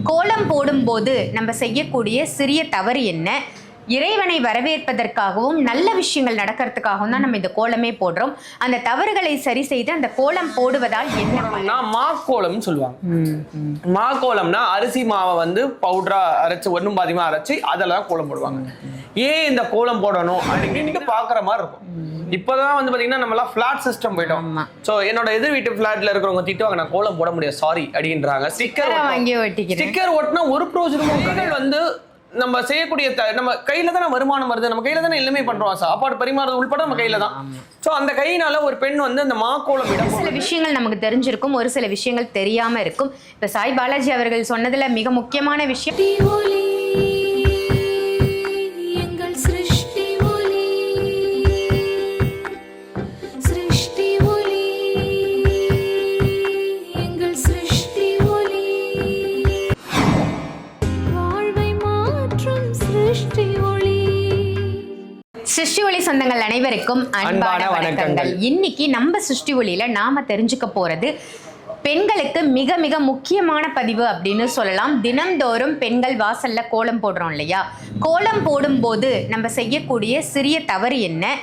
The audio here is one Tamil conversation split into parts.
கோலம் போடும்போது நம்ம செய்யக்கூடிய சிறிய தவறு என்ன? இறைவனை வரவேற்பதற்காகவும் நல்ல விஷயங்கள் நடக்கிறதுக்காகவும் தான் நம்ம இந்த கோலமே போடுறோம். அந்த தவறுகளை சரி செய்து அந்த கோலம் போடுவதால் என்ன? மாக்கோலம்னு சொல்லுவாங்க. மாக்கோலம்னா அரிசி மாவை வந்து பவுடரா அரைச்சு ஒன்னும் பாதியமா அரைச்சு அதெல்லாம் கோலம் போடுவாங்க. ஏன் இந்த கோலம் போடணும் அப்படின்னு பாக்குற மாதிரி இருக்கும். இப்பதான் வந்து பாத்தீங்கன்னா நம்ம எல்லாம் பிளாட் சிஸ்டம் போயிட்டோம். சோ என்னோட எதிர் வீட்டு பிளாட்ல இருக்கிறவங்க திட்டுவாங்க, நான் கோலம் போட முடியாது சாரி அப்படின்றாங்க. ஸ்டிக்கர் ஒட்டினா ஒரு பிரோஜனமும் வந்து நம்ம செய்யக்கூடிய நம்ம கையில தானே வருமானம் வருது, நம்ம கையில தானே எல்லாமே பண்றோம், சாப்பாடு பரிமாறது உள்பட நம்ம கையில தான். சோ அந்த கையினால ஒரு பெண் வந்து அந்த மாக்கோலம் சில விஷயங்கள் நமக்கு தெரிஞ்சிருக்கும், ஒரு சில விஷயங்கள் தெரியாம இருக்கும். இப்ப சாய் பாலாஜி அவர்கள் சொன்னதுல மிக முக்கியமான விஷயம் சிருஷ்டி ஒளி சொந்தங்கள் அனைவருக்கும் அன்பான வணக்கங்கள். இன்னைக்கு நம்ம சிருஷ்டி ஒளியில நாம தெரிஞ்சுக்க போறது பெண்களுக்கு மிக மிக முக்கியமான பதிவு அப்படின்னு சொல்லலாம். தினம்தோறும் பெண்கள் வாசல்ல கோலம் போடுறோம் இல்லையா? கோலம் போடும்போது நம்ம செய்யக்கூடிய சிறிய தவறு என்ன?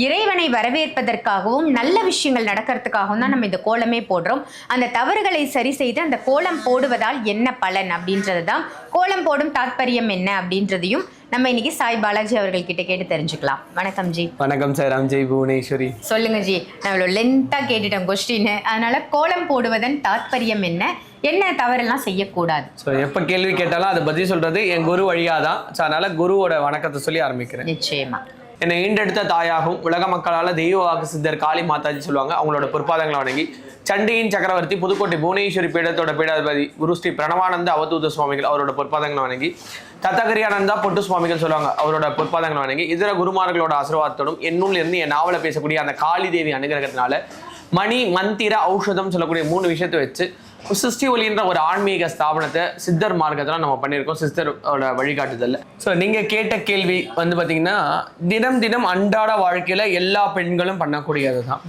இறைவனை வரவேற்பதற்காகவும் நல்ல விஷயங்கள் நடக்கிறதுக்காகவும் தான் நம்ம இந்த கோலமே போடுறோம். அந்த தவறுகளை சரி செய்து அந்த கோலம் போடுவதால் என்ன பலன் அப்படின்றது தான், கோலம் போடும் தாத்பரியம் என்ன அப்படின்றதையும் நம்ம இன்னைக்கு சாய் பாலாஜி அவர்கள் கிட்ட கேட்டு தெரிஞ்சுக்கலாம். வணக்கம் ஜி. வணக்கம் சார். ஜெய் புவனேஸ்வரி. சொல்லுங்க ஜி, நான் இவ்வளோ லென்த்தா கேட்டுட்டேன் கொஸ்டின், அதனால கோலம் போடுவதன் தாத்பரியம் என்ன, என்ன தவறெல்லாம் செய்யக்கூடாது? ஸோ எப்போ கேள்வி கேட்டாலும் அதை பற்றி சொல்றது என் குரு வழியாதான். ஸோ அதனால குருவோட வணக்கத்தை சொல்லி ஆரம்பிக்கிறேன். நிச்சயமா. என்னை ஈண்டெடுத்த தாயாகும் உலக மக்களால் தெய்வ வாக்கு சித்தர் காளி மாதாஜி சொல்லுவாங்க. அவங்களோட பொற்பாதங்களை வணங்கி சண்டியின் சக்கரவர்த்தி புதுக்கோட்டை புவனேஸ்வரி பீடத்தோட பீடாதிபதி குரு ஸ்ரீ பிரணவானந்த அவதூத சுவாமிகள் அவரோட பொற்பாதங்களை வணங்கி தத்தகிரியானந்தா பொட்டு சுவாமிகள் சொல்லுவாங்க, அவரோட பொற்பாதங்களை வணங்கி இதர குருமார்களோட ஆசீர்வாதத்தோடும் என்னுள்ள இருந்து என் நாவலை பேசக்கூடிய அந்த காளி தேவி அனுகிரகத்தினால மணி மந்திர ஔஷதம் சொல்லக்கூடிய 3 விஷயத்தை வச்சு சிருஷ்டி ஒளின்ற ஒரு ஆன்மீக ஸ்தாபனத்தை சித்தர் மார்க்கத்தில் நம்ம பண்ணியிருக்கோம், சிஸ்டரோட வழிகாட்டுதல்ல. ஸோ நீங்க கேட்ட கேள்வி வந்து பார்த்தீங்கன்னா தினம் தினம் அன்றாட வாழ்க்கையில எல்லா பெண்களும் பண்ணக்கூடியது தான்.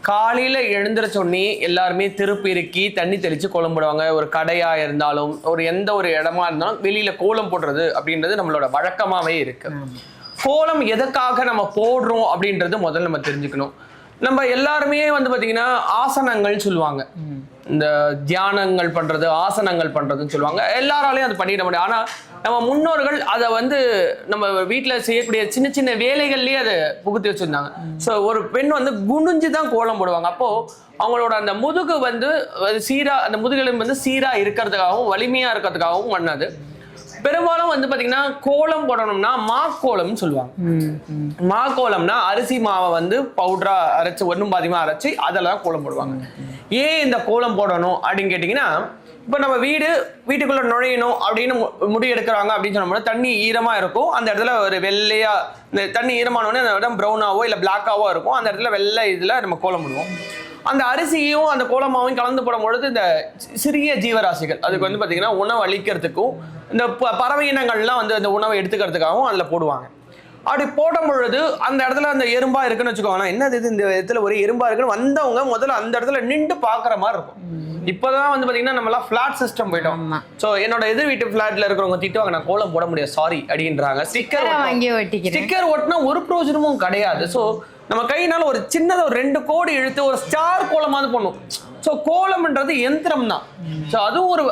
காலையில எழுந்துற சொன்னி எல்லாருமே திருப்பிருக்கி தண்ணி தெளிச்சு கோலம் போடுவாங்க. ஒரு கடையா இருந்தாலும் ஒரு எந்த ஒரு இடமா இருந்தாலும் வெளியில கோலம் போடுறது அப்படின்றது நம்மளோட வழக்கமாவே இருக்கு. கோலம் எதுக்காக நம்ம போடுறோம் அப்படின்றது முதல்ல நம்ம தெரிஞ்சுக்கணும். நம்ம எல்லாருமே வந்து பாத்தீங்கன்னா ஆசனங்கள் சொல்லுவாங்க, இந்த தியானங்கள் பண்றது ஆசனங்கள் பண்றதுன்னு சொல்லுவாங்க. எல்லாராலையும் அது பண்ணிட முடியும். ஆனா நம்ம முன்னோர்கள் அதை வந்து நம்ம வீட்டுல செய்யக்கூடிய சின்ன சின்ன வேலைகள்லயே அதை புகுத்தி வச்சிருந்தாங்க. ஸோ ஒரு பெண் வந்து குனிஞ்சு தான் கோலம் போடுவாங்க. அப்போ அவங்களோட அந்த முதுகு வந்து சீரா, அந்த முதுகெலும்பு வந்து சீரா இருக்கிறதுக்காகவும் வலிமையா இருக்கிறதுக்காகவும் பண்ணது. பெரும்பாலும் வந்து பாத்தீங்கன்னா கோலம் போடணும்னா மாக்கோலம்னு சொல்லுவாங்க. மாக்கோலம்னா அரிசி மாவை வந்து பவுடரா அரைச்சு ஒன்னும் பாதியமா அரைச்சு அதெல்லாம் கோலம் போடுவாங்க. ஏன் இந்த கோலம் போடணும் அப்படின்னு கேட்டீங்கன்னா, இப்ப நம்ம வீட்டுக்குள்ள நுழையணும் அப்படின்னு முடி எடுக்கிறாங்க அப்படின்னு சொன்னோம்னா தண்ணி ஈரமா இருக்கும். அந்த இடத்துல ஒரு வெள்ளையா, இந்த தண்ணி ஈரமானோடனே அந்த இடம் ப்ரௌனாவோ இல்லை பிளாக்காவோ இருக்கும். அந்த இடத்துல வெள்ளை இதுல நம்ம கோலம் போடுவோம். அந்த அரிசியும் அந்த கோலமாவையும் கலந்து போடும் பொழுது இந்த சிறிய ஜீவராசிகள் அதுக்கு வந்து பாத்தீங்கன்னா உணவு அளிக்கிறதுக்கும் இந்த பறவை இனங்கள்லாம் வந்து அந்த உணவை எடுத்துக்கிறதுக்காகவும் அதுல போடுவாங்க. அப்படி போடும் பொழுது அந்த இடத்துல அந்த எறும்பா இருக்குன்னு வச்சுக்கோங்களேன், என்னது இது இந்த இடத்துல ஒரு எறும்பா இருக்குன்னு வந்தவங்க முதல்ல அந்த இடத்துல நின்று பாக்குற மாதிரி இருக்கும். இப்பதான் வந்து பாத்தீங்கன்னா நம்ம எல்லாம் பிளாட் சிஸ்டம் போயிட்டோம். சோ என்னோட எதிர் வீட்டு பிளாட்ல இருக்கிறவங்க திட்டுவாங்க, நான் கோலம் போட முடியாது சாரி அப்படின்றாங்க. ஸ்டிக்கர் ஒட்டினா ஒரு பிரோஜனமும் கிடையாது. சோ நம்ம கையினால ஒரு சின்னதா ஒரு 2 கோடி இழுத்து ஒரு ஸ்டார் கோலமாவது பண்ணும். ஸோ கோலம்ன்றது யந்திரம் தான். ஸோ அதுவும் ஒரு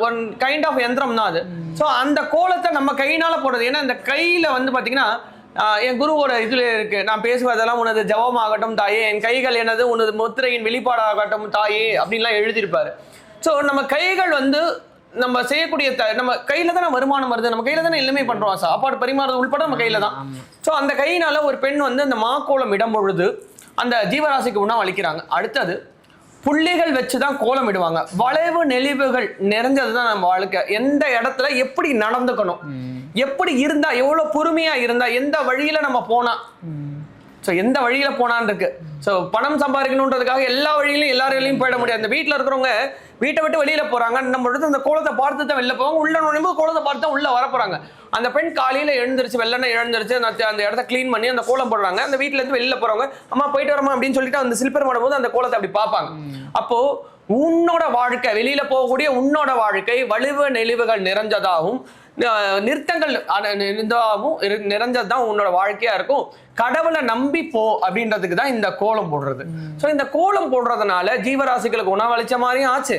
ஒன் கைண்ட் ஆஃப் யந்திரம் தான் அது. ஸோ அந்த கோலத்தை நம்ம கையினால போடுறது. ஏன்னா இந்த கையில வந்து பாத்தீங்கன்னா என் குருவோட இதுல இருக்கு, நான் பேசுவதெல்லாம் உனது ஜபமாகட்டும் தாயே, என் கைகள் எனது உனது முத்திரையின் வெளிப்பாடாகட்டும் தாயே அப்படின்லாம் எழுதியிருப்பாரு. ஸோ நம்ம கைகள் வந்து நம்ம செய்யக்கூடிய நம்ம கையில தானே வருமானம் வருது, நம்ம கையில தானே எல்லாமே பண்றோம், சாப்பாடு பரிமாறது உள்பட நம்ம கையில தான். ஸோ அந்த கையினால ஒரு பெண் வந்து அந்த மாக்கோலம் இடம் பொழுது அந்த ஜீவராசிக்கு உணவு அளிக்கிறாங்க. அடுத்தது புள்ளிகள் வச்சுதான் கோலம் இடுவாங்க. வளைவு நெளிவுகள் நிறைஞ்சதுதான் நம்ம வாழ்க்கை. எந்த இடத்துல எப்படி நடந்துக்கணும், எப்படி இருந்தா, எவ்வளவு பொறுமையா இருந்தா, எந்த வழியில நம்ம போனா, ஸோ எந்த வழியில போனான்னு இருக்கு. ஸோ பணம் சம்பாதிக்கணுன்றதுக்காக எல்லா வழியிலையும் எல்லாரையும் போயிட முடியாது. அந்த வீட்டில் இருக்கிறவங்க வீட்டை விட்டு வெளியில போறாங்க, நம்ம அந்த கோலத்தை பார்த்து தான் வெளில போவாங்க. உள்ள நுழையும்போது கோலத்தை பார்த்து தான் உள்ள வர போறாங்க. அந்த பெண் காலையில எழுந்திருச்சு வெள்ளனை எழுந்திருச்சு அந்த இடத்த கிளீன் பண்ணி அந்த கோலம் போடுறாங்க. அந்த வீட்டுல இருந்து வெளியில போறவங்க அம்மா போயிட்டு வரமா அப்படின்னு சொல்லிட்டு அந்த சில்பர் பண்ணும்போது அந்த கோலத்தை அப்படி பார்ப்பாங்க. அப்போ உன்னோட வாழ்க்கை, வெளியில போகக்கூடிய உன்னோட வாழ்க்கை வலிவு நெளிவுகள் நிறைஞ்சதாகவும் நிறுத்தங்கள் நிறைஞ்சதுதான் உன்னோட வாழ்க்கையா இருக்கும். கடவுளை நம்பி போ அப்படின்றதுக்கு தான் இந்த கோலம் போடுறது. ஸோ இந்த கோலம் போடுறதுனால ஜீவராசிகளுக்கு உணவளிச்ச மாதிரியும் ஆச்சு.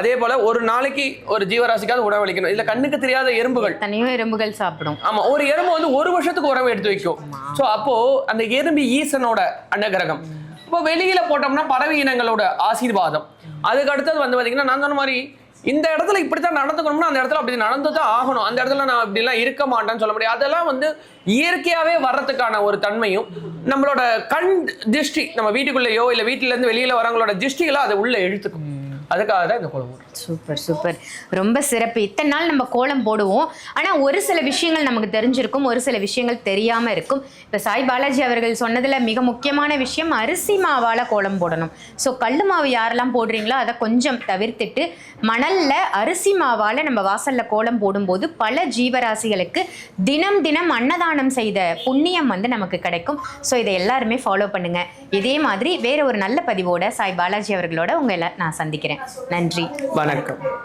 அதே போல ஒரு நாளைக்கு ஒரு ஜீவராசிக்காவது உணவளிக்கணும். இல்ல கண்ணுக்கு தெரியாத எறும்புகள், தனியும் எறும்புகள் சாப்பிடும். ஆமா, ஒரு எறும்பு வந்து ஒரு வருஷத்துக்கு உணவு எடுத்து வைக்கும். ஸோ அப்போ அந்த எறும்பு ஈசனோட அன்னகிரகம். இப்போ வெளியில போட்டோம்னா பறவை இனங்களோட ஆசீர்வாதம். அதுக்கு அடுத்தது வந்து பாத்தீங்கன்னா, நான் சொன்ன மாதிரி இந்த இடத்துல இப்படித்தான் நடந்துக்கணும்னா அந்த இடத்துல அப்படி நடந்துதான் ஆகணும். அந்த இடத்துல நான் இப்படி எல்லாம் இருக்க மாட்டேன்னு சொல்ல முடியாது. அதெல்லாம் வந்து இயற்கையாவே வர்றதுக்கான ஒரு தன்மையும் நம்மளோட கண் திருஷ்டி, நம்ம வீட்டுக்குள்ளேயோ இல்ல வீட்டுல இருந்து வெளியில வரவங்களோட திருஷ்டிகளை அதை உள்ள இழுத்துக்கும். அதுக்காக தான் இந்த கோலம் போடுறோம். சூப்பர் சூப்பர், ரொம்ப சிறப்பு. இத்தனை நாள் நம்ம கோலம் போடுவோம், ஆனால் ஒரு சில விஷயங்கள் நமக்கு தெரிஞ்சிருக்கும், ஒரு சில விஷயங்கள் தெரியாமல் இருக்கும். இப்போ சாய் பாலாஜி அவர்கள் சொன்னதில் மிக முக்கியமான விஷயம் அரிசி மாவால் கோலம் போடணும். ஸோ கல்லு மாவு யாரெல்லாம் போடுறீங்களோ அதை கொஞ்சம் தவிர்த்துட்டு மணலில் அரிசி மாவால் நம்ம வாசலில் கோலம் போடும்போது பல ஜீவராசிகளுக்கு தினம் தினம் அன்னதானம் செய்த புண்ணியம் வந்து நமக்கு கிடைக்கும். ஸோ இதை எல்லாருமே ஃபாலோ பண்ணுங்கள். இதே மாதிரி வேற ஒரு நல்ல பதிவோட சாய் பாலாஜி அவர்களோட உங்களை நான் சந்திக்கிறேன். நன்றி, வணக்கம்.